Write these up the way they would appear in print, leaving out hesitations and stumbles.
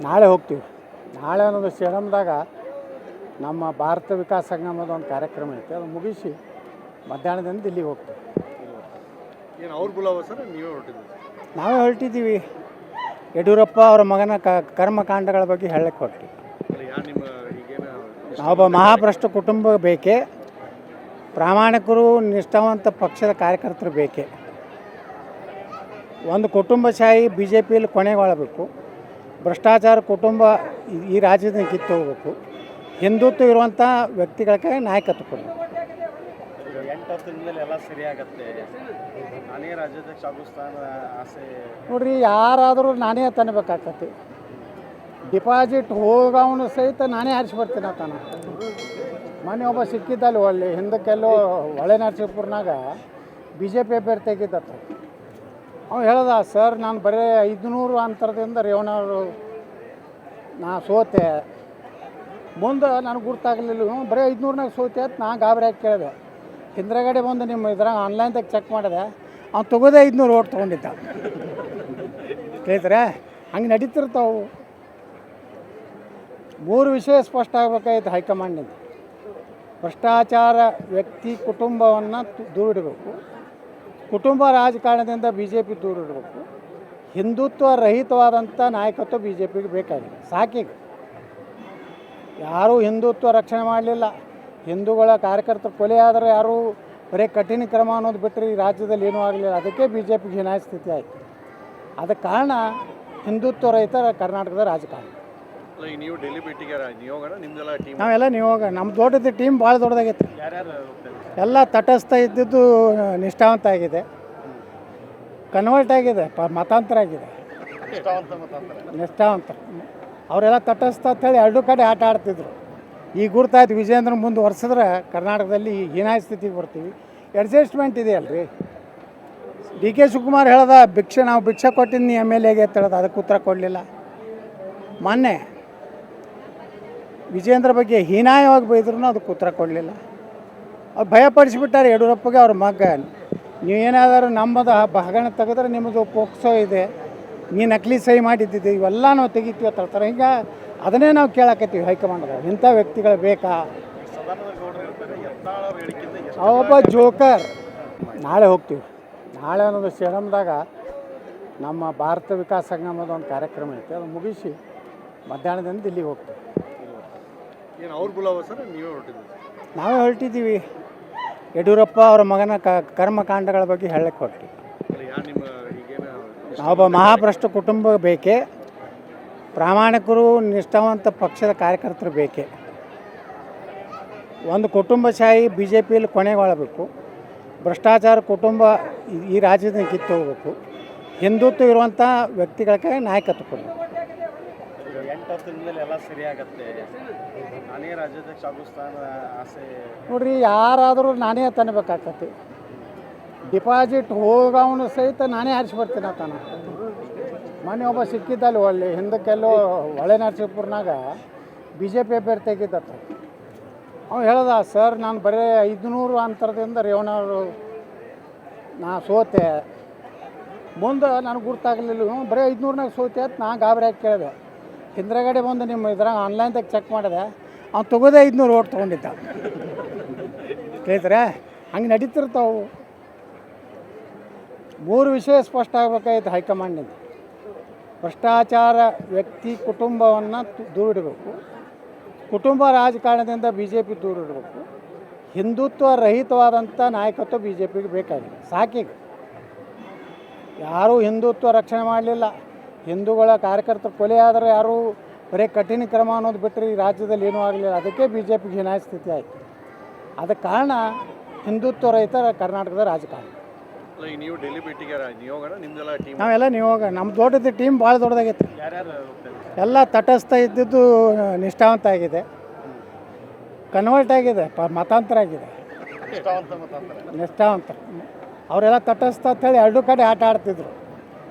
ನಾಳೆ ಹೋಗ್ತೀವಿ. ನಾಳೆ ಅನ್ನೋದು ಶ್ರೀರಂಗದಾಗ ನಮ್ಮ ಭಾರತ ವಿಕಾಸ ಸಂಗಮದ ಒಂದು ಕಾರ್ಯಕ್ರಮ ಐತೆ, ಅದು ಮುಗಿಸಿ ಮಧ್ಯಾಹ್ನದಿಂದ ದಿಲ್ಲಿಗೆ ಹೋಗ್ತೀವಿ. ಏನು ಅವ್ರ ಬುಲಾವ ಸರ್, ನೀವೇ ಹೊರಟಿದ್ದೀವಿ? ನಾವೇ ಹೊರಟಿದ್ದೀವಿ. ಯಡಿಯೂರಪ್ಪ ಅವರ ಮಗನ ಕರ್ಮಕಾಂಡಗಳ ಬಗ್ಗೆ ಹೇಳಕ್ಕೆ ಹೊರಟಿವಿ. ನಿಮ್ಮ ಈಗೇನು ನಾವೊಬ್ಬ ಮಹಾಭ್ರಷ್ಟ ಕುಟುಂಬ ಬೇಕೇ, ಪ್ರಾಮಾಣಿಕರು ನಿಷ್ಠಾವಂತ ಪಕ್ಷದ ಕಾರ್ಯಕರ್ತರು ಬೇಕೇ. ಒಂದು ಕುಟುಂಬಶಾಹಿ ಬಿ ಜೆ ಪಿಯಲ್ಲಿ ಕೊನೆಗೊಳ್ಳಬೇಕು. ಭ್ರಷ್ಟಾಚಾರ ಕುಟುಂಬ ಈ ರಾಜ್ಯದಿಂದ ಕಿತ್ತು ಹೋಗಬೇಕು. ಹಿಂದುತ್ವ ಇರುವಂಥ ವ್ಯಕ್ತಿಗಳಿಗೆ ನಾಯಕತ್ವ ಕೊಡಬೇಕು. 8 ದಿನದಲ್ಲಿ ಎಲ್ಲ ಸರಿ ಆಗತ್ತೆ, ನಾನೇ ರಾಜ್ಯಾಧ್ಯಕ್ಷ ಆಗೋ ಸ್ಥಾನ ಆಸೆ. ನೋಡ್ರಿ, ಯಾರಾದರೂ ನಾನೇ ತನ್ನಬೇಕಾಗ್ತತಿ. ಡಿಪಾಸಿಟ್ ಹೋಗವನು ಸಹಿತ ನಾನೇ ಆರಿಸಿ ಬರ್ತೀನಿ ತಾನ. ಮೊನ್ನೆ ಒಬ್ಬ ಸಿಕ್ಕಿದ್ದಲ್ಲಿ ಒಳ್ಳೆ ಹಿಂದಕ್ಕೆಲ್ಲೋ ಹೊಳೆ ನರಸೀಪುರನಾಗ ಬಿ ಜೆ ಪಿ ಅಭ್ಯರ್ಥಿ ಆಗಿದ್ದತ್ತ. ಅವ್ನು ಹೇಳ್ದ, ಸರ್ ನಾನು ಬರೀ 500 ಅಂತರದಿಂದ ರೇವಣ್ಣವರು ನಾ ಸೋತೆ, ಮುಂದೆ ನನಗೆ ಗುರ್ತಾಗಲಿಲ್ಲ. ಬರೀ 500ನಾಗ ಸೋತೆ ಅಂತ ನಾ ಗಾಬರಿ ಆಗಿ ಕೇಳಿದೆ. ಹಿಂದ್ರಗಡೆ ಬಂದು ನಿಮ್ಮ ಇದ್ರಾಗ ಆನ್ಲೈನ್ದಾಗ ಚೆಕ್ ಮಾಡಿದೆ, ಅವ್ನು ತಗೋದೇ 500 ಓಟ್ ತೊಗೊಂಡಿದ್ದ. ಕೇಳ್ತಾರೆ, ಹಂಗೆ ನಡೀತಿರ್ತಾವೆ. 3 ವಿಷಯ ಸ್ಪಷ್ಟ ಆಗಬೇಕಾಯ್ತು ಹೈಕಮಾಂಡ್ನಿಂದ. ಭ್ರಷ್ಟಾಚಾರ ವ್ಯಕ್ತಿ ಕುಟುಂಬವನ್ನು ದೂರಿಡಬೇಕು, ಕುಟುಂಬ ರಾಜಕಾರಣದಿಂದ ಬಿ ಜೆ ಪಿ ದೂರಿಡಬೇಕು, ಹಿಂದುತ್ವ ರಹಿತವಾದಂಥ ನಾಯಕತ್ವ ಬಿ ಜೆ ಪಿಗೆ ಬೇಕಾಗಿದೆ. ಸಾಕೀಗ ಯಾರೂ ಹಿಂದುತ್ವ ರಕ್ಷಣೆ ಮಾಡಲಿಲ್ಲ. ಹಿಂದೂಗಳ ಕಾರ್ಯಕರ್ತರು ಕೊಲೆ ಆದರೆ ಯಾರೂ ಬರೀ ಕಠಿಣ ಕ್ರಮ ಅನ್ನೋದು ಬಿಟ್ಟರೆ ಈ ರಾಜ್ಯದಲ್ಲಿ ಏನೂ ಆಗಲಿಲ್ಲ. ಅದಕ್ಕೆ ಬಿ ಜೆ ಪಿಗೆ ಹೀನಾಯ ಸ್ಥಿತಿ ಆಯಿತು. ಅದಕ್ಕೆ ಕಾರಣ ಹಿಂದುತ್ವ ರಹಿತ ಕರ್ನಾಟಕದ ರಾಜಕಾರಣ. ನೀವು ಡೆಲ್ಲಿ ಭೇಟಿಗೆ ನೀವು ಹೋಗೋಣ, ನಿಮ್ದೆಲ್ಲ ಟೀಮ್? ನಾವೆಲ್ಲ ನೀವು ಹೋಗೋಣ. ನಮ್ಮ ದೊಡ್ಡದು ಟೀಮ್ ಭಾಳ ದೊಡ್ಡದಾಗೈತೆ. ಯಾರ್ಯಾರು ಎಲ್ಲ ತಟಸ್ಥ ಇದ್ದಿದ್ದು ನಿಷ್ಠಾವಂತ ಆಗಿದೆ, ಕನ್ವರ್ಟ್ ಆಗಿದೆ, ಮತಾಂತರ ಆಗಿದೆ. ನಿಷ್ಠಾವಂತ ಅವರೆಲ್ಲ ತಟಸ್ಥ ಅಂತೇಳಿ 2 ಕಡೆ ಆಟ ಆಡ್ತಿದ್ರು. ಈಗ ಗುರ್ತಾಯ್ತು, ವಿಜೇಂದ್ರ ಮುಂದುವರ್ಸಿದ್ರೆ ಕರ್ನಾಟಕದಲ್ಲಿ ಹೀನಾಯ ಸ್ಥಿತಿಗೆ ಬರ್ತೀವಿ. ಅಡ್ಜಸ್ಟ್ಮೆಂಟ್ ಇದೆ ಅಲ್ರಿ. ಡಿ ಕೆ ಶಿವಕುಮಾರ್ ಹೇಳ್ದ, ನಾವು ಭಿಕ್ಷೆ ಕೊಟ್ಟಿದ್ದು ಎಮ್ ಎಲ್ ಎಗೆ ಅಂತ ಹೇಳ್ದ, ಅದಕ್ಕೆ ಉತ್ತರ ಕೊಡಲಿಲ್ಲ. ಮೊನ್ನೆ ವಿಜೇಂದ್ರ ಬಗ್ಗೆ ಹೀನಾಯವಾಗಿ ಬೈದ್ರೂ ಅದಕ್ಕೆ ಉತ್ತರ ಕೊಡಲಿಲ್ಲ. ಅವ್ರು ಭಯಪಡಿಸಿಬಿಟ್ಟಾರೆ ಯಡಿಯೂರಪ್ಪಗೆ ಅವ್ರ ಮಗ. ನೀವೇನಾದರೂ ನಮ್ಮದು ಹಗರಣ ತೆಗೆದ್ರೆ ನಿಮ್ಮದು ಪೋಕ್ಸೋ ಇದೆ, ನೀ ನಕಲಿ ಸಹಿ ಮಾಡಿದ್ದಿದೆ, ಇವೆಲ್ಲ ನಾವು ತೆಗಿತೀವಿ ಅಂತ ಹೇಳ್ತಾರೆ. ಈಗ ಅದನ್ನೇ ನಾವು ಕೇಳಾಕತ್ತೀವಿ ಹೈಕಮಾಂಡ್ದಾಗ, ಇಂಥ ವ್ಯಕ್ತಿಗಳು ಬೇಕಾ? ಒಬ್ಬ ಜೋಕರ್. ನಾಳೆ ಹೋಗ್ತೀವಿ. ನಾಳೆ ಅನ್ನೋದು ಶ್ರೀರಂಗದಾಗ ನಮ್ಮ ಭಾರತ ವಿಕಾಸ ಸಂಗಮದ ಒಂದು ಕಾರ್ಯಕ್ರಮ ಐತೆ, ಅದು ಮುಗಿಸಿ ಮಧ್ಯಾಹ್ನದಿಂದ ದಿಲ್ಲಿಗೆ ಹೋಗ್ತೀವಿ. ಏನು ಅವ್ರ ಬುಲಾವ ಸರ್, ನೀವೇ ಹೊರಟಿದ್ದೀವಿ? ನಾವೇ ಹೊರಟಿದ್ದೀವಿ. ಯಡಿಯೂರಪ್ಪ ಅವರ ಮಗನ ಕರ್ಮಕಾಂಡಗಳ ಬಗ್ಗೆ ಹೇಳಕ್ಕೆ ಹೊರಟಿವಿ. ನಿಮ್ಮ ಈಗೇನು ನಾವೊಬ್ಬ ಮಹಾಭ್ರಷ್ಟ ಕುಟುಂಬ ಬೇಕೇ, ಪ್ರಾಮಾಣಿಕರು ನಿಷ್ಠಾವಂತ ಪಕ್ಷದ ಕಾರ್ಯಕರ್ತರು ಬೇಕೇ. ಒಂದು ಕುಟುಂಬಶಾಹಿ ಬಿ ಜೆ ಪಿಯಲ್ಲಿ ಕೊನೆಗೊಳ್ಳಬೇಕು. ಭ್ರಷ್ಟಾಚಾರ ಕುಟುಂಬ ಈ ರಾಜ್ಯದಿಂದ ಕಿತ್ತು ಹೋಗಬೇಕು. ಹಿಂದುತ್ವ ಇರುವಂಥ ವ್ಯಕ್ತಿಗಳಿಗೆ ನಾಯಕತ್ವ ಕೊಡಬೇಕು. 8 ದಿನದಲ್ಲಿ ಎಲ್ಲ ಸರಿ ಆಗತ್ತೆ, ನಾನೇ ರಾಜ್ಯಾಧ್ಯಕ್ಷ ಆಗೋ ಸ್ಥಾನ ಆಸೆ. ನೋಡ್ರಿ, ಯಾರಾದರೂ ನಾನೇ ತನ್ನಬೇಕಾಗ್ತತಿ. ಡಿಪಾಸಿಟ್ ಹೋಗವನು ಸಹಿತ ನಾನೇ ಆರಿಸಿ ಬರ್ತೀನಿ ತಾನ. ಮೊನ್ನೆ ಒಬ್ಬ ಸಿಕ್ಕಿದ್ದಲ್ಲಿ ಒಳ್ಳೆ ಹಿಂದಕ್ಕೆಲ್ಲೋ ಹೊಳೆ ನರಸೀಪುರನಾಗ ಬಿ ಜೆ ಪಿ ಅಭ್ಯರ್ಥಿ ಆಗಿದ್ದತ್ತ. ಅವ್ನು ಹೇಳ್ದ, ಸರ್ ನಾನು ಬರೀ 500 ಅಂತರದಿಂದ ರೇವಣ್ಣವರು ನಾ ಸೋತೆ, ಮುಂದೆ ನನಗೆ ಗುರ್ತಾಗಲಿಲ್ಲ. ಬರೀ 500ನಾಗ ಸೋತೆ ಅಂತ ನಾ ಗಾಬರಿ ಆಗಿ ಕೇಳಿದೆ. ಹಿಂದ್ರಗಡೆ ಬಂದು ನಿಮ್ಮ ಇದ್ರಾಗ ಆನ್ಲೈನ್ದಾಗ ಚೆಕ್ ಮಾಡಿದೆ, ಅವ್ನು ತಗೋದೇ 500 ಓಟ್ ತೊಗೊಂಡಿದ್ದ. ಕೇಳ್ತಾರೆ, ಹಂಗೆ ನಡೀತಿರ್ತಾವೆ. 3 ವಿಷಯ ಸ್ಪಷ್ಟ ಆಗಬೇಕಾಯ್ತು ಹೈಕಮಾಂಡ್ನಿಂದ. ಭ್ರಷ್ಟಾಚಾರ ವ್ಯಕ್ತಿ ಕುಟುಂಬವನ್ನು ದೂರಿಡಬೇಕು, ಕುಟುಂಬ ರಾಜಕಾರಣದಿಂದ ಬಿ ಜೆ ಪಿ ದೂರಿಡಬೇಕು, ಹಿಂದುತ್ವ ರಹಿತವಾದಂಥ ನಾಯಕತ್ವ ಬಿ ಜೆ ಪಿಗೆ ಬೇಕಾಗಿದೆ. ಸಾಕೀಗ ಯಾರೂ ಹಿಂದುತ್ವ ರಕ್ಷಣೆ ಮಾಡಲಿಲ್ಲ. ಹಿಂದೂಗಳ ಕಾರ್ಯಕರ್ತರು ಕೊಲೆ ಆದರೆ ಯಾರೂ ಬರೀ ಕಠಿಣ ಕ್ರಮ ಅನ್ನೋದು ಬಿಟ್ಟರೆ ಈ ರಾಜ್ಯದಲ್ಲಿ ಏನೂ ಆಗಲಿಲ್ಲ. ಅದಕ್ಕೆ ಬಿ ಜೆ ಪಿಗೆ ಹೀನಾಯ ಸ್ಥಿತಿ ಆಯಿತು. ಅದಕ್ಕೆ ಕಾರಣ ಹಿಂದುತ್ವ ರಹಿತ ಕರ್ನಾಟಕದ ರಾಜಕಾರಣ. ನೀವು ಡೆಲ್ಲಿ ಭೇಟಿಗೆ ನೀವು ಹೋಗೋಣ, ನಿಮ್ದೆಲ್ಲ ಟೀಮ್? ನಾವೆಲ್ಲ ನೀವು ಹೋಗೋಣ. ನಮ್ಮ ದೊಡ್ಡದು ಟೀಮ್ ಭಾಳ ದೊಡ್ಡದಾಗೈತೆ. ಯಾರ್ಯಾರು ಎಲ್ಲ ತಟಸ್ಥ ಇದ್ದಿದ್ದು ನಿಷ್ಠಾವಂತ ಆಗಿದೆ, ಕನ್ವರ್ಟ್ ಆಗಿದೆ, ಮತಾಂತರ ಆಗಿದೆ. ನಿಷ್ಠಾವಂತ ಅವರೆಲ್ಲ ತಟಸ್ಥ ಅಂತೇಳಿ 2 ಕಡೆ ಆಟ ಆಡ್ತಿದ್ರು.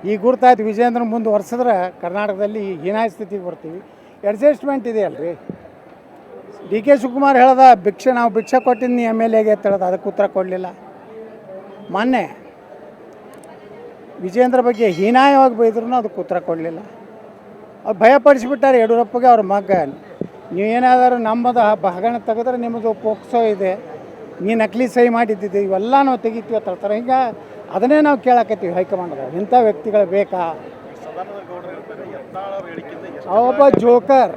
ಈಗ ಗುರ್ತಾಯ್ತು, ವಿಜೇಂದ್ರ ಮುಂದುವರ್ಸಿದ್ರೆ ಕರ್ನಾಟಕದಲ್ಲಿ ಹೀನಾಯ ಸ್ಥಿತಿಗೆ ಬರ್ತೀವಿ. ಅಡ್ಜಸ್ಟ್ಮೆಂಟ್ ಇದೆ ಅಲ್ರಿ. ಡಿ ಕೆ ಶಿವಕುಮಾರ್ ಹೇಳ್ದ, ನಾವು ಭಿಕ್ಷೆ ಕೊಟ್ಟಿದ್ದು ಎಮ್ ಎಲ್ ಎಗೆ ಅಂತ ಹೇಳ್ದ, ಅದಕ್ಕೆ ಉತ್ತರ ಕೊಡಲಿಲ್ಲ. ಮೊನ್ನೆ ವಿಜೇಂದ್ರ ಬಗ್ಗೆ ಹೀನಾಯವಾಗಿ ಬೈದ್ರೂ ಅದಕ್ಕೆ ಉತ್ತರ ಕೊಡಲಿಲ್ಲ. ಅವ್ರು ಭಯಪಡಿಸಿಬಿಟ್ಟಾರೆ ಯಡಿಯೂರಪ್ಪಗೆ ಅವ್ರ ಮಗ. ನೀವೇನಾದರೂ ನಮ್ಮದು ಹಗರಣ ತೆಗೆದ್ರೆ ನಿಮ್ಮದು ಪೋಕ್ಸೋ ಇದೆ, ನೀ ನಕಲಿ ಸಹಿ ಮಾಡಿದ್ದಿದ್ದು ಇವೆಲ್ಲ ನಾವು ತೆಗಿತೀವಿ ಅಂತ ಹೇಳ್ತಾರೆ. ಈಗ ಅದನ್ನೇ ನಾವು ಕೇಳಕತ್ತೀವಿ ಹೈಕಮಾಂಡ್ದಾಗ, ಇಂಥ ವ್ಯಕ್ತಿಗಳು ಬೇಕಾ? ಸದಾನಂದ ಗೌಡರು ಹೇಳ್ತಾರೆ, ಯತ್ನಾಳ್ ಅವ್ರ ಹೇಳಿಕೆಯಿಂದ ಒಬ್ಬ ಜೋಕರ್.